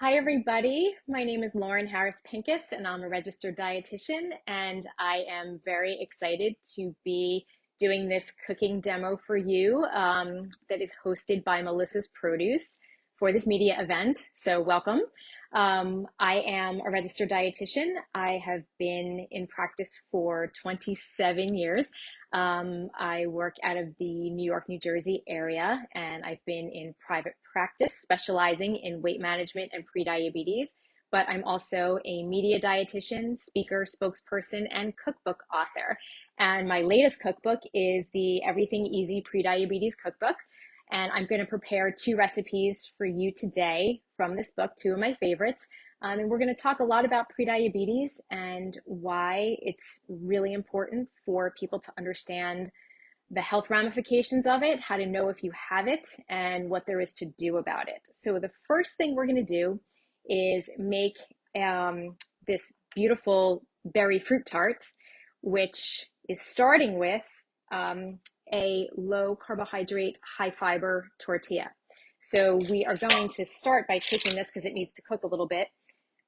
Hi, everybody. My name is Lauren Harris Pincus, and I'm a registered dietitian. And I am very excited to be doing this cooking demo for you that is hosted by Melissa's Produce for this media event. So, welcome. I am a registered dietitian. I have been in practice for 27 years. I work out of the New York, New Jersey area, and I've been in private practice specializing in weight management and prediabetes. But I'm also a media dietitian, speaker, spokesperson, and cookbook author. And my latest cookbook is the Everything Easy Pre-Diabetes Cookbook. And I'm going to prepare two recipes for you today from this book, two of my favorites. And we're going to talk a lot about prediabetes and why it's really important for people to understand the health ramifications of it, how to know if you have it, and what there is to do about it. So the first thing we're going to do is make this beautiful berry fruit tart, which is starting with a low carbohydrate, high fiber tortilla. So we are going to start by taking this because it needs to cook a little bit,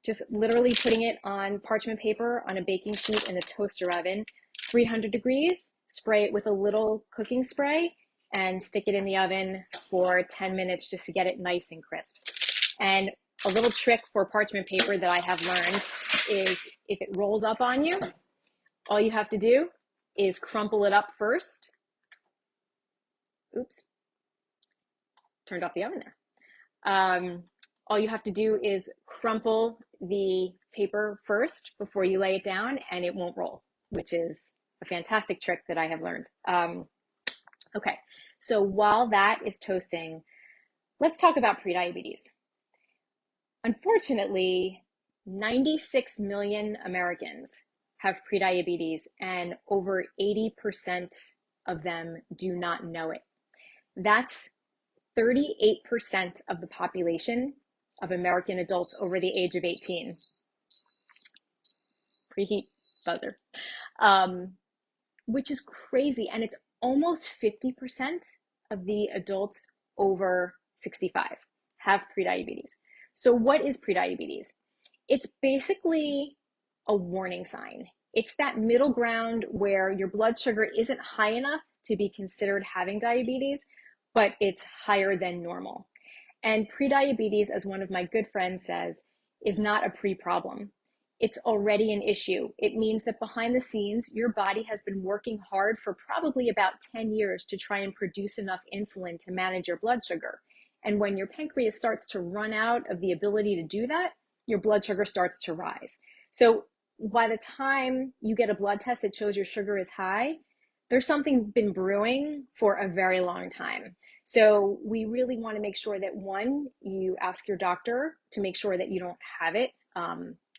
just literally putting it on parchment paper on a baking sheet in the toaster oven, 300 degrees, spray it with a little cooking spray, and stick it in the oven for 10 minutes just to get it nice and crisp. And a little trick for parchment paper that I have learned is if it rolls up on you, all you have to do is crumple it up first. Oops, turned off the oven there. All you have to do is crumple the paper first before you lay it down, and it won't roll, which is a fantastic trick that I have learned. Okay, so while that is toasting, let's talk about prediabetes. Unfortunately, 96 million Americans have prediabetes, and over 80% of them do not know it. That's 38% of the population of American adults over the age of 18. Preheat buzzer. Which is crazy. And it's almost 50% of the adults over 65 have prediabetes. So what is prediabetes? It's basically a warning sign. It's that middle ground where your blood sugar isn't high enough to be considered having diabetes, but it's higher than normal. And prediabetes, as one of my good friends says, is not a pre-problem. It's already an issue. It means that behind the scenes, your body has been working hard for probably about 10 years to try and produce enough insulin to manage your blood sugar. And when your pancreas starts to run out of the ability to do that, your blood sugar starts to rise. So by the time you get a blood test that shows your sugar is high, there's something been brewing for a very long time. So we really want to make sure that, one, you ask your doctor to make sure that you don't have it.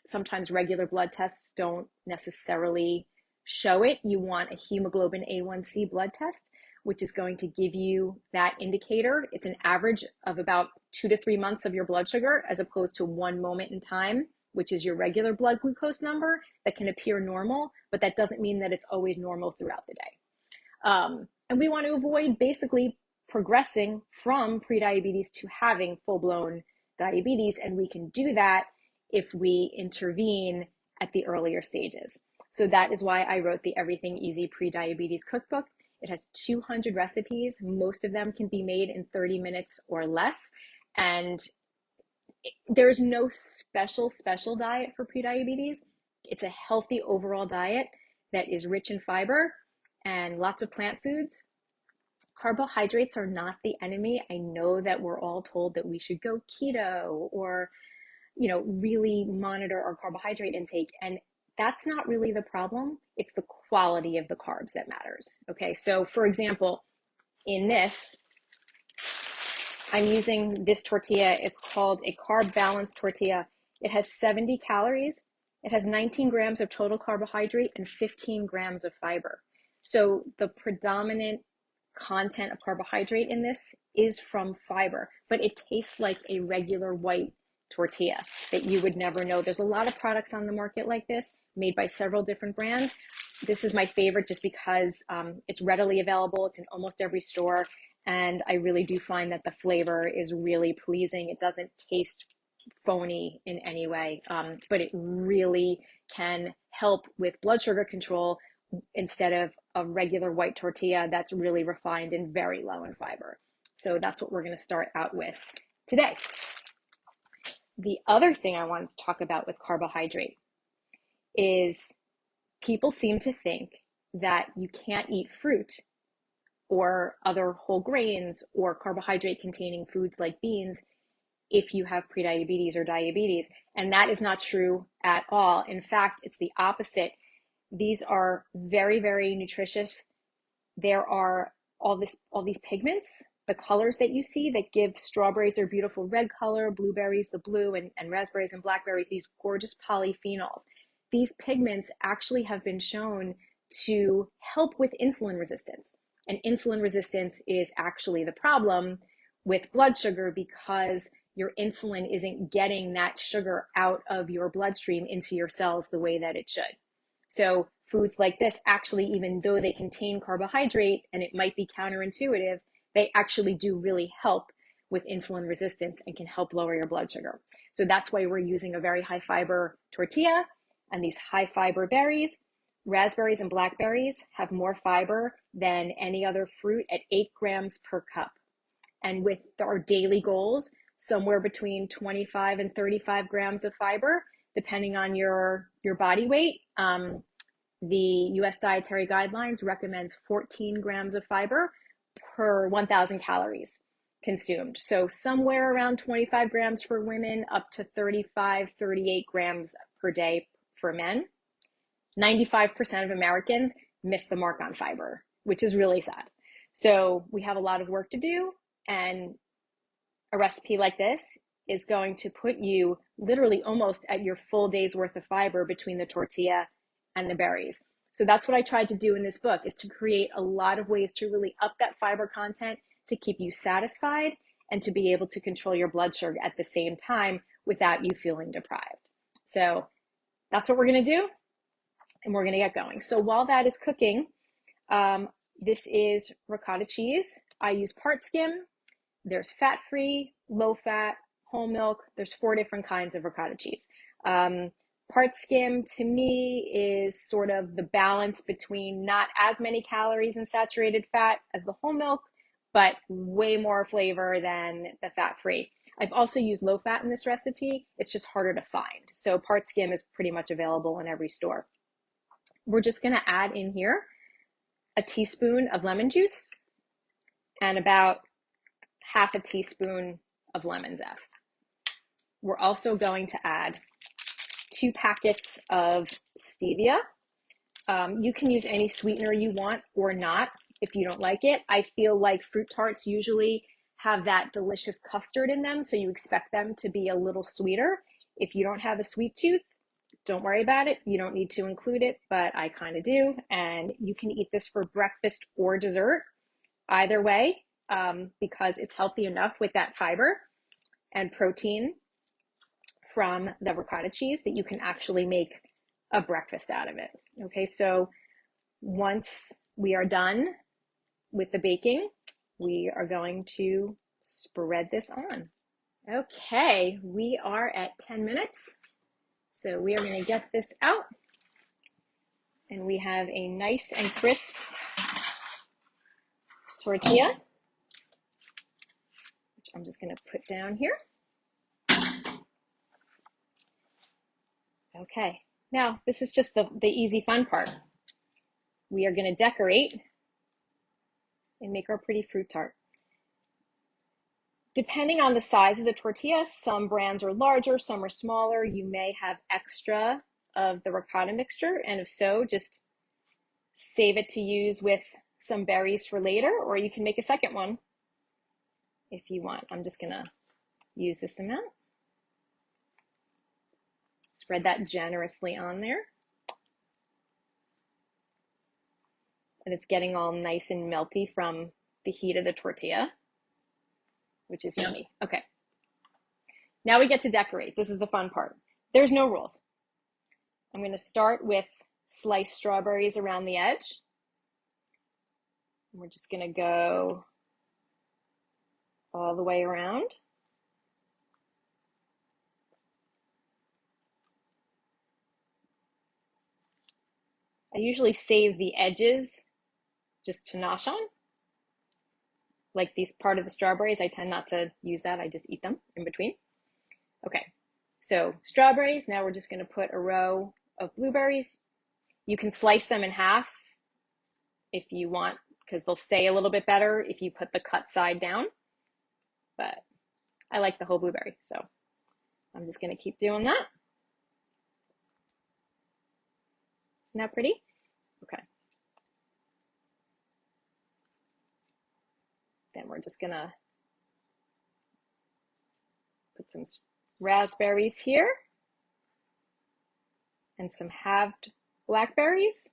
Sometimes regular blood tests don't necessarily show it. You want a hemoglobin A1C blood test, which is going to give you that indicator. It's an average of about 2 to 3 months of your blood sugar, as opposed to one moment in time, which is your regular blood glucose number that can appear normal, but that doesn't mean that it's always normal throughout the day. And we want to avoid basically progressing from prediabetes to having full-blown diabetes, and we can do that if we intervene at the earlier stages. So that is why I wrote the Everything Easy Pre-Diabetes Cookbook. It has 200 recipes. Most of them can be made in 30 minutes or less. And there's no special diet for prediabetes. It's a healthy overall diet that is rich in fiber and lots of plant foods. Carbohydrates are not the enemy. I know that we're all told that we should go keto or, really monitor our carbohydrate intake. And that's not really the problem. It's the quality of the carbs that matters. Okay, so for example, in this, I'm using this tortilla. It's called a carb balanced tortilla. It has 70 calories. It has 19 grams of total carbohydrate and 15 grams of fiber. So the predominant content of carbohydrate in this is from fiber, but it tastes like a regular white tortilla that you would never know. There's a lot of products on the market like this, made by several different brands. This is my favorite just because it's readily available. It's in almost every store. And I really do find that the flavor is really pleasing. It doesn't taste phony in any way, but it really can help with blood sugar control instead of a regular white tortilla that's really refined and very low in fiber. So that's what we're going to start out with today. The other thing I wanted to talk about with carbohydrate is people seem to think that you can't eat fruit or other whole grains or carbohydrate containing foods like beans if you have prediabetes or diabetes. And that is not true at all. In fact, it's the opposite. These are very, very nutritious. There are all these pigments, the colors that you see that give strawberries their beautiful red color, blueberries the blue, and raspberries and blackberries these gorgeous polyphenols. These pigments actually have been shown to help with insulin resistance. And insulin resistance is actually the problem with blood sugar because your insulin isn't getting that sugar out of your bloodstream into your cells the way that it should. So foods like this actually, even though they contain carbohydrate and it might be counterintuitive, they actually do really help with insulin resistance and can help lower your blood sugar. So that's why we're using a very high fiber tortilla and these high fiber berries. Raspberries and blackberries have more fiber than any other fruit at 8 grams per cup. And with our daily goals, somewhere between 25 and 35 grams of fiber, depending on your body weight. The US Dietary Guidelines recommends 14 grams of fiber per 1,000 calories consumed. So somewhere around 25 grams for women, up to 35, 38 grams per day for men. 95% of Americans miss the mark on fiber, which is really sad. So we have a lot of work to do, and a recipe like this is going to put you literally almost at your full day's worth of fiber between the tortilla and the berries. So that's what I tried to do in this book, is to create a lot of ways to really up that fiber content to keep you satisfied and to be able to control your blood sugar at the same time without you feeling deprived. So that's what we're going to do, and we're going to get going. So while that is cooking, this is ricotta cheese. I use part skim. There's fat-free, low-fat, whole milk. There's 4 different kinds of ricotta cheese. Part skim to me is sort of the balance between not as many calories and saturated fat as the whole milk, but way more flavor than the fat-free. I've also used low-fat in this recipe. It's just harder to find. So part skim is pretty much available in every store. We're just going to add in here a teaspoon of lemon juice and about half a teaspoon of lemon zest. We're also going to add 2 packets of stevia. You can use any sweetener you want or not if you don't like it. I feel like fruit tarts usually have that delicious custard in them, so you expect them to be a little sweeter. If you don't have a sweet tooth, don't worry about it. You don't need to include it, but I kind of do. And you can eat this for breakfast or dessert, either way, because it's healthy enough with that fiber and protein from the ricotta cheese that you can actually make a breakfast out of it. Okay, so once we are done with the baking, we are going to spread this on. Okay, we are at 10 minutes. So we are going to get this out, and we have a nice and crisp tortilla, which I'm just going to put down here. Okay, now this is just the easy fun part. We are going to decorate and make our pretty fruit tart. Depending on the size of the tortilla, some brands are larger, some are smaller. You may have extra of the ricotta mixture, and if so, just save it to use with some berries for later, or you can make a second one if you want. I'm just going to use this amount. Spread that generously on there. And it's getting all nice and melty from the heat of the tortilla, which is yummy. Okay. Now we get to decorate. This is the fun part. There's no rules. I'm going to start with sliced strawberries around the edge. We're just going to go all the way around. I usually save the edges just to nosh on. Like these part of the strawberries, I tend not to use that. I just eat them in between. Okay, so strawberries. Now we're just going to put a row of blueberries. You can slice them in half if you want, because they'll stay a little bit better if you put the cut side down. But I like the whole blueberry, so I'm just going to keep doing that. Isn't that pretty? Okay. Then we're just going to put some raspberries here and some halved blackberries.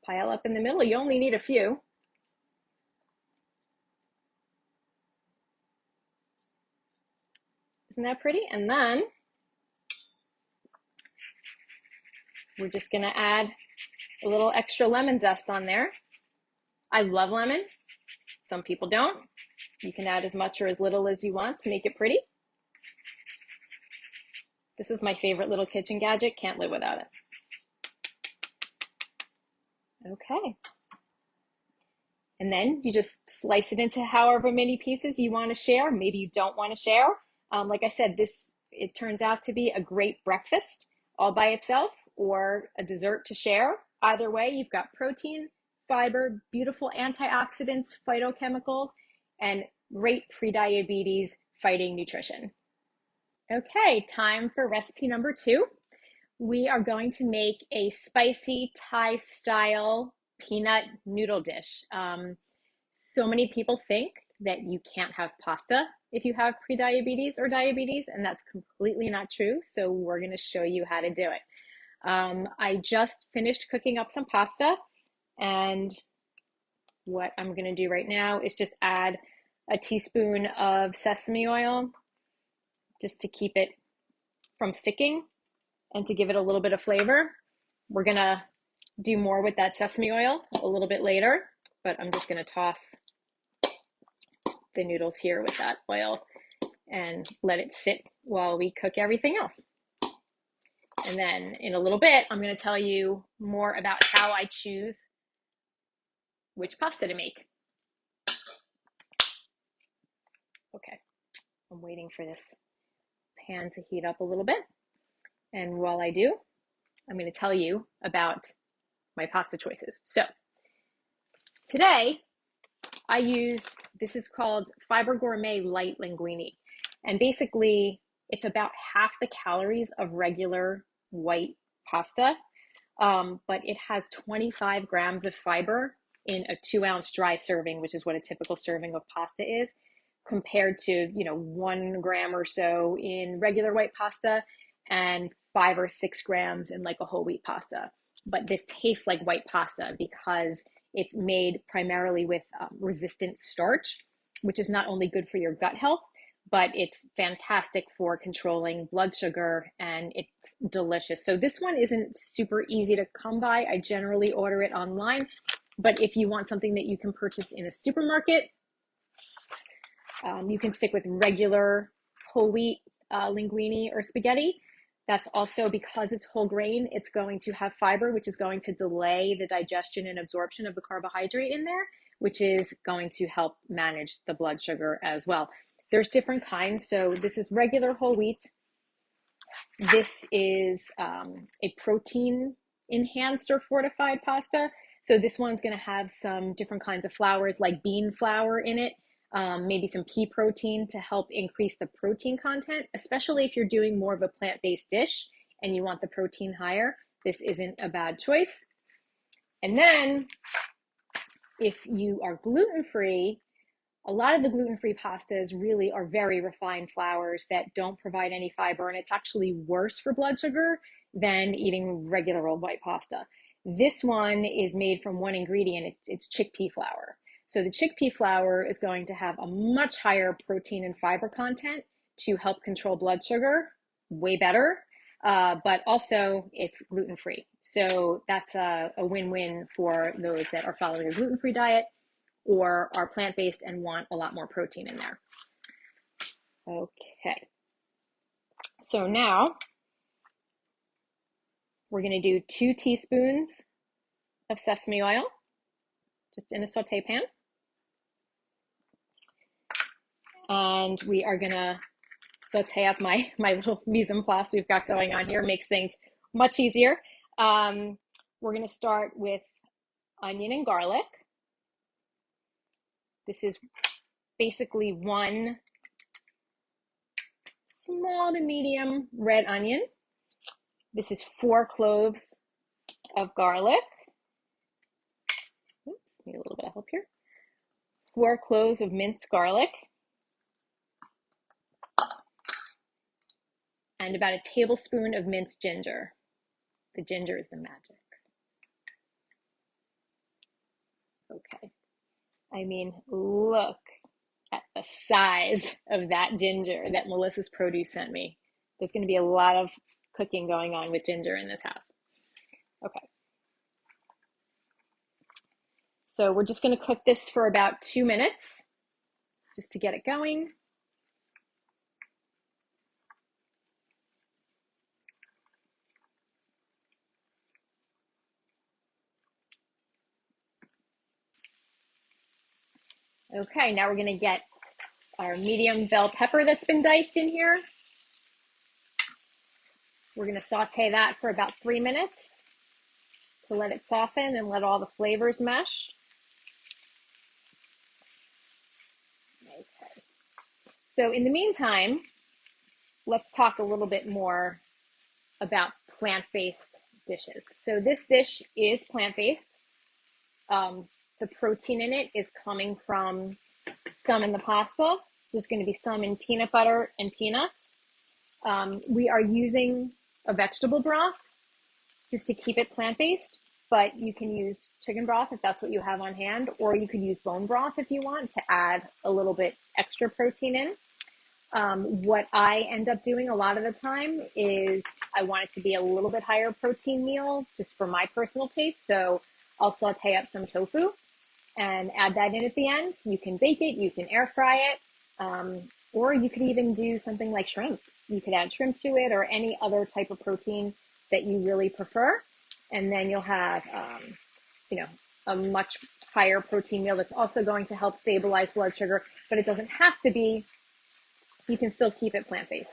Pile up in the middle. You only need a few. Isn't that pretty? And then we're just going to add a little extra lemon zest on there. I love lemon. Some people don't. You can add as much or as little as you want to make it pretty. This is my favorite little kitchen gadget. Can't live without it. Okay. And then you just slice it into however many pieces you want to share. Maybe you don't want to share. Like I said, it turns out to be a great breakfast all by itself or a dessert to share. Either way, you've got protein, fiber, beautiful antioxidants, phytochemicals, and great prediabetes fighting nutrition. Okay, time for recipe number 2. We are going to make a spicy Thai style peanut noodle dish. So many people think that you can't have pasta if you have prediabetes or diabetes, and that's completely not true. So we're going to show you how to do it. I just finished cooking up some pasta, and what I'm going to do right now is just add a teaspoon of sesame oil just to keep it from sticking and to give it a little bit of flavor. We're going to do more with that sesame oil a little bit later, but I'm just going to toss the noodles here with that oil and let it sit while we cook everything else. And then in a little bit, I'm going to tell you more about how I choose which pasta to make. Okay, I'm waiting for this pan to heat up a little bit. And while I do, I'm going to tell you about my pasta choices. So today I used, this is called Fiber Gourmet Light Linguine. And basically it's about half the calories of regular white pasta, but it has 25 grams of fiber in a 2-ounce dry serving, which is what a typical serving of pasta is, compared to 1 gram or so in regular white pasta and 5 or 6 grams in like a whole wheat pasta. But this tastes like white pasta because it's made primarily with resistant starch, which is not only good for your gut health, but it's fantastic for controlling blood sugar, and it's delicious. So this one isn't super easy to come by. I generally order it online, but if you want something that you can purchase in a supermarket, you can stick with regular whole wheat linguine or spaghetti. That's also because it's whole grain, it's going to have fiber, which is going to delay the digestion and absorption of the carbohydrate in there, which is going to help manage the blood sugar as well. There's different kinds. So this is regular whole wheat. This is a protein enhanced or fortified pasta. So this one's going to have some different kinds of flours like bean flour in it. Maybe some pea protein to help increase the protein content, especially if you're doing more of a plant-based dish and you want the protein higher. This isn't a bad choice. And then if you are gluten-free, a lot of the gluten-free pastas really are very refined flours that don't provide any fiber, and it's actually worse for blood sugar than eating regular old white pasta. This one is made from one ingredient, it's chickpea flour. So the chickpea flour is going to have a much higher protein and fiber content to help control blood sugar, way better, but also it's gluten-free. So that's a win-win for those that are following a gluten-free diet or are plant-based and want a lot more protein in there. Okay, so now We're going to do 2 teaspoons of sesame oil, just in a saute pan. And we are going to saute up my little mise en place we've got going on here. Makes things much easier. We're going to start with onion and garlic. This is basically 1 small to medium red onion. This is 4 cloves of garlic. Oops, need a little bit of help here. 4 cloves of minced garlic. And about a tablespoon of minced ginger. The ginger is the magic. Okay. I mean, look at the size of that ginger that Melissa's Produce sent me. There's going to be a lot of cooking going on with ginger in this house. Okay. So we're just going to cook this for about 2 minutes just to get it going. Okay, now we're going to get our medium bell pepper that's been diced in here. We're going to saute that for about 3 minutes to let it soften and let all the flavors mesh. Okay. So in the meantime, let's talk a little bit more about plant-based dishes. So this dish is plant-based. The protein in it is coming from some in the pasta. There's going to be some in peanut butter and peanuts. We are using a vegetable broth just to keep it plant-based, but you can use chicken broth if that's what you have on hand, or you could use bone broth if you want to add a little bit extra protein in. What I end up doing a lot of the time is I want it to be a little bit higher protein meal just for my personal taste. So I'll saute up some tofu and add that in at the end. You can bake it, you can air fry it, or you could even do something like shrimp. You could add shrimp to it or any other type of protein that you really prefer. And then you'll have, a much higher protein meal that's also going to help stabilize blood sugar, but it doesn't have to be. You can still keep it plant-based,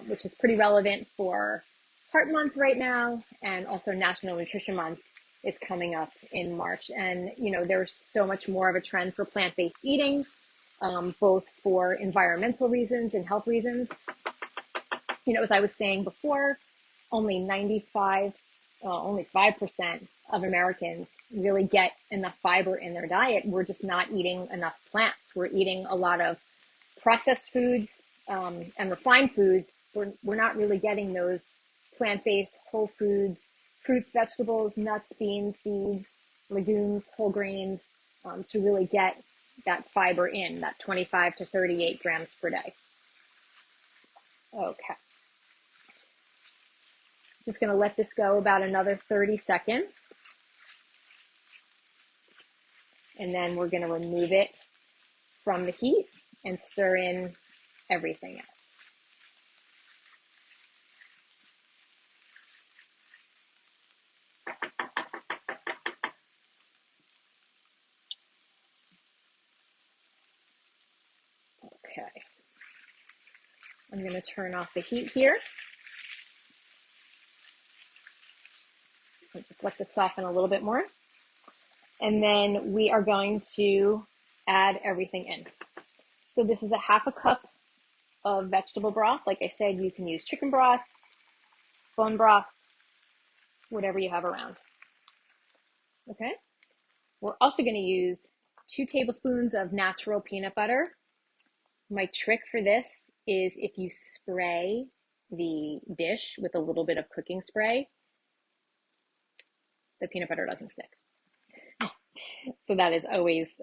which is pretty relevant for Heart Month right now, and also National Nutrition Month is coming up in March. And, there's so much more of a trend for plant-based eating, both for environmental reasons and health reasons. As I was saying before, only 5% of Americans really get enough fiber in their diet. We're just not eating enough plants. We're eating a lot of processed foods and refined foods. We're not really getting those plant-based whole foods, fruits, vegetables, nuts, beans, seeds, legumes, whole grains, to really get that fiber in, that 25 to 38 grams per day. Okay. Just going to let this go about another 30 seconds. And then we're going to remove it from the heat and stir in everything else. Okay. I'm going to turn off the heat here. Just let this soften a little bit more. And then we are going to add everything in. So this is a half a cup of vegetable broth. Like I said, you can use chicken broth, bone broth, whatever you have around. Okay. We're also going to use 2 tablespoons of natural peanut butter. My trick for this is if you spray the dish with a little bit of cooking spray, the peanut butter doesn't stick. So that is always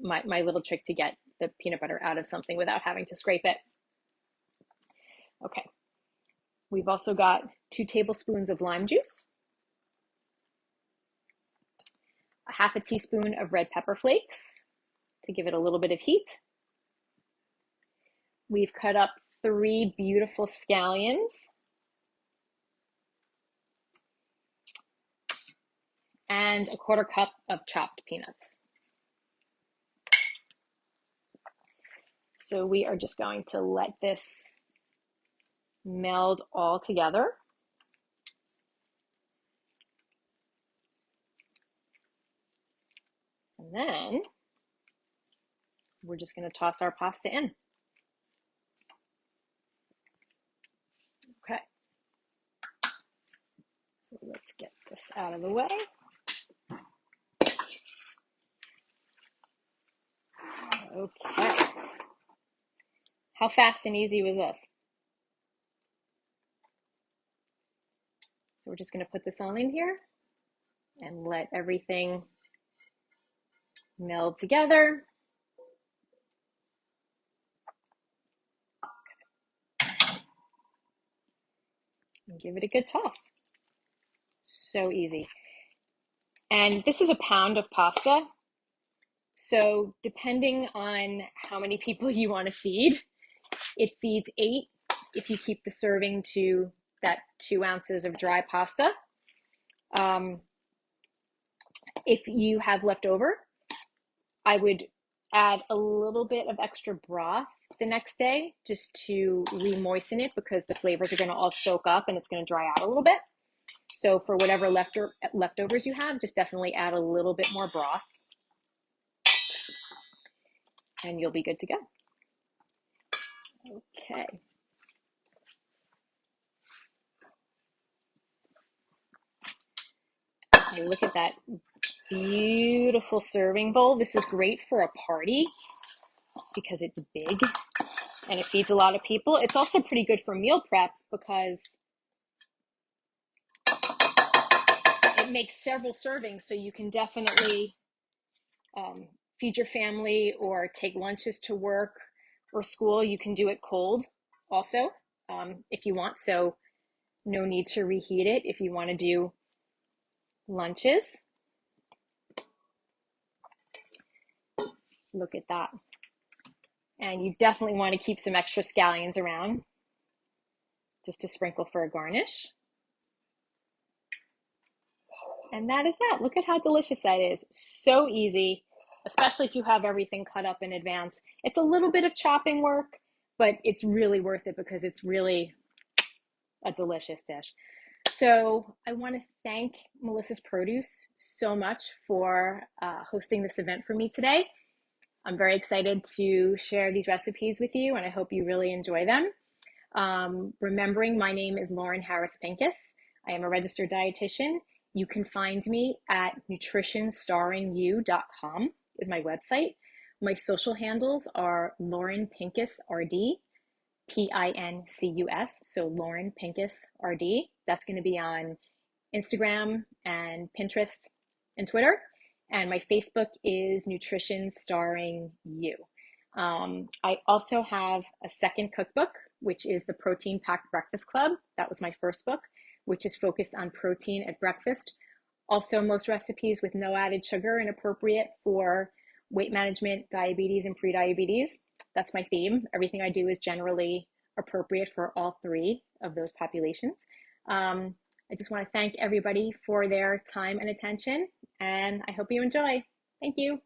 my little trick to get the peanut butter out of something without having to scrape it. Okay. We've also got 2 tablespoons of lime juice, a half a teaspoon of red pepper flakes to give it a little bit of heat. We've cut up 3 beautiful scallions. and a 1/4 cup of chopped peanuts. So we are just going to let this meld all together. And then we're just going to toss our pasta in. Okay. So let's get this out of the way. Okay. How fast and easy was this? So we're just going to put this all in here and let everything meld together. And give it a good toss. So easy. And this is a pound of pasta. So depending on how many people you want to feed, it feeds 8 if you keep the serving to that 2 ounces of dry pasta. If you have leftover, I would add a little bit of extra broth the next day just to re-moisten it, because the flavors are going to all soak up and it's going to dry out a little bit. So for whatever leftovers you have, just definitely add a little bit more broth and you'll be good to go. Okay. Okay, look at that beautiful serving bowl. This is great for a party because it's big and it feeds a lot of people. It's also pretty good for meal prep because it makes several servings, so you can definitely feed your family or take lunches to work or school. You can do it cold also if you want, so no need to reheat it if you want to do lunches. Look at that. And you definitely want to keep some extra scallions around just to sprinkle for a garnish. And that is that. Look at how delicious that is. So easy, especially if you have everything cut up in advance. It's a little bit of chopping work, but it's really worth it because it's really a delicious dish. So I want to thank Melissa's Produce so much for hosting this event for me today. I'm very excited to share these recipes with you, and I hope you really enjoy them. Remembering, my name is Lauren Harris Pincus. I am a registered dietitian. You can find me at nutritionstarringyou.com is my website. My social handles are Lauren Pincus RD, Pincus, so Lauren Pincus RD. That's going to be on Instagram and Pinterest and Twitter. And my Facebook is Nutrition Starring You. I also have a second cookbook, which is the Protein Packed Breakfast Club. That was my first book, which is focused on protein at breakfast. Also, most recipes with no added sugar and appropriate for weight management, diabetes, and prediabetes. That's my theme. Everything I do is generally appropriate for all 3 of those populations. I just want to thank everybody for their time and attention, and I hope you enjoy. Thank you.